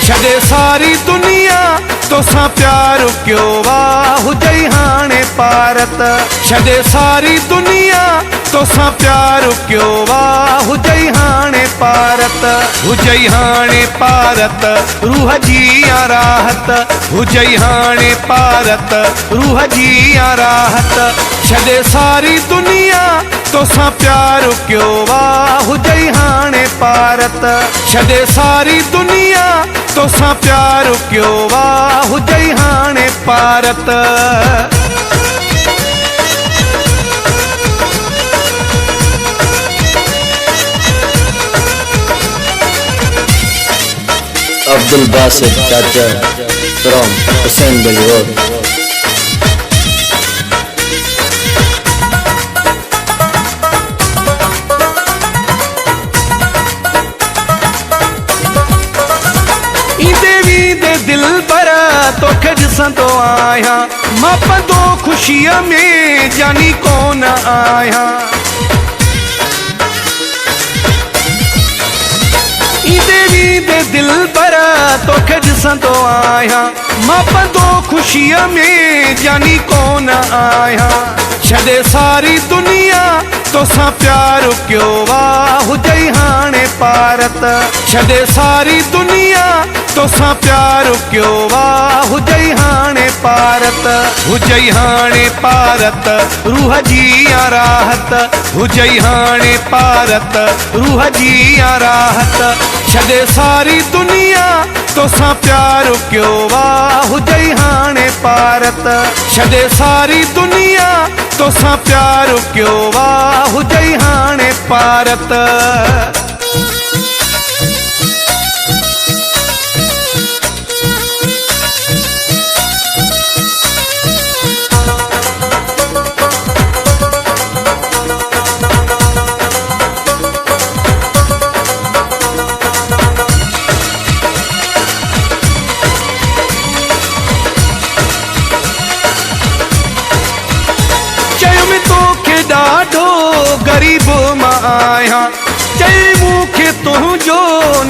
छॾे सारी दुनिया तोसां प्यार क्यों वाह हुजई हाणे पारत। छॾे सारी दुनिया तोसां प्यार क्यों वाह हुजई हाणे पारत। हुजई हाणे पारत रूह जी राहत। हुजई हाणे पारत रूह जी राहत। छॾे सारी दुनिया तोसां प्यार क्यों वाह हुजई हाणे पारत। छॾे सारी दुनिया तोसां प्यार क्यों वाह हुजई हाणे पारत। अब्दुल बासित चाचा फ्रॉम हुसैन गली रोड। दिल पर तोखे ॾिसंदो आहियां मां पंदो ख़ुशीअ में जानी कोन आहियां। ईंदे दिल पर तोखे ॾिसंदो आहियां मां पंदो ख़ुशीअ में जानी कोन आहियां। छॾे सारी दुनिया तोसां प्यार क्यों वाह हुजई हाणे पारत। छॾे सारी दुनिया तोसां प्यार क्यों वाह हुजई हाणे पारत। हुजई हाणे पारत रूह जी राहत। हुजई हाणे पारत रूह जी राहत। छॾे सारी दुनिया तोसां प्यार क्यों वाह हुजई हाणे पारत। छॾे सारी दुनिया तोसां प्यार क्यों वाह हुजई हाणे पारत। ॾाढो ग़रीब मां आहियां चई मूंखे तुंहिंजो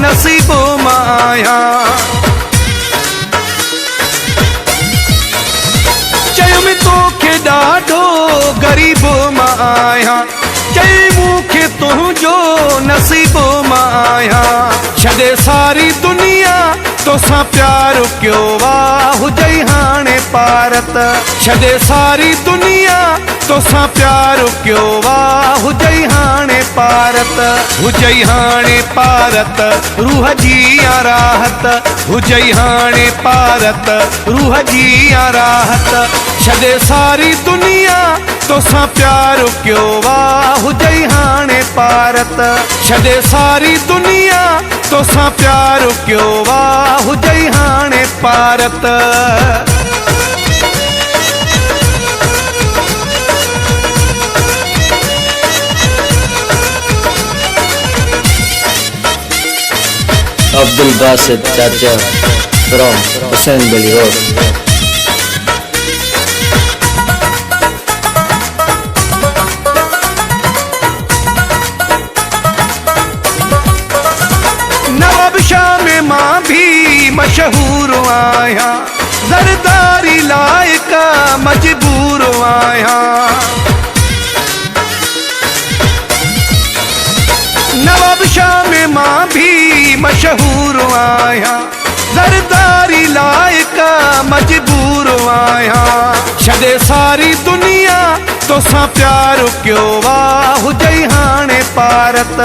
नसीब मां आहियां। चयुमि तोखे ॾाढो ग़रीब मां आहियां चई मूंखे तुंहिंजो नसीब मां आहियां। छॾे सारी दुनिया तोसां प्यार क्यों वाह हुजई हाणे पारत। छॾे सारी दुनिया तोसां प्यार क्यों वाह हुजई हाणे पारत। हुजई हाणे पारत रूह जी राहत। हुजई हाणे पारत रूह जी राहत। छॾे सारी दुनिया तोसां प्यार क्यों वाह हुजई हाणे पारत। छॾे सारी दुनिया तोसां प्यार क्यों वाह हुजई हाणे पारत। अब्दुल बासित चाचा फ्रॉम हुसैन गली रोड। नवाबशाह में मां भी मशहूर आहियां ज़रदारी लाइक मजबूर आहियां। नवाबशाह में मां भी मशहूर आहियां ज़रदारी लाइक मजबूर आहियां। छॾे सारी दुनिया तोसां प्यार क्यों वाह हुजई हाणे पारत।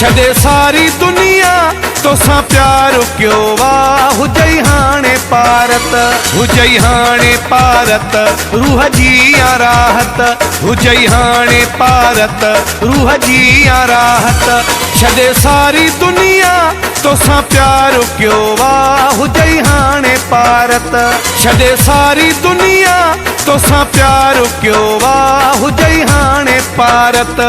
छॾे सारी दुनिया तोसां प्यार क्यों वाह हुजई हाणे पारत। हुजई हाणे पारत रूह जी राहत। हुजई हाणे पारत रूह जी राहत। छॾे सारी दुनिया तोसां प्यार क्यों वाह हुजई हाणे पारत। छॾे सारी दुनिया तोसां प्यार क्यों वाह हुजई हाणे पारत।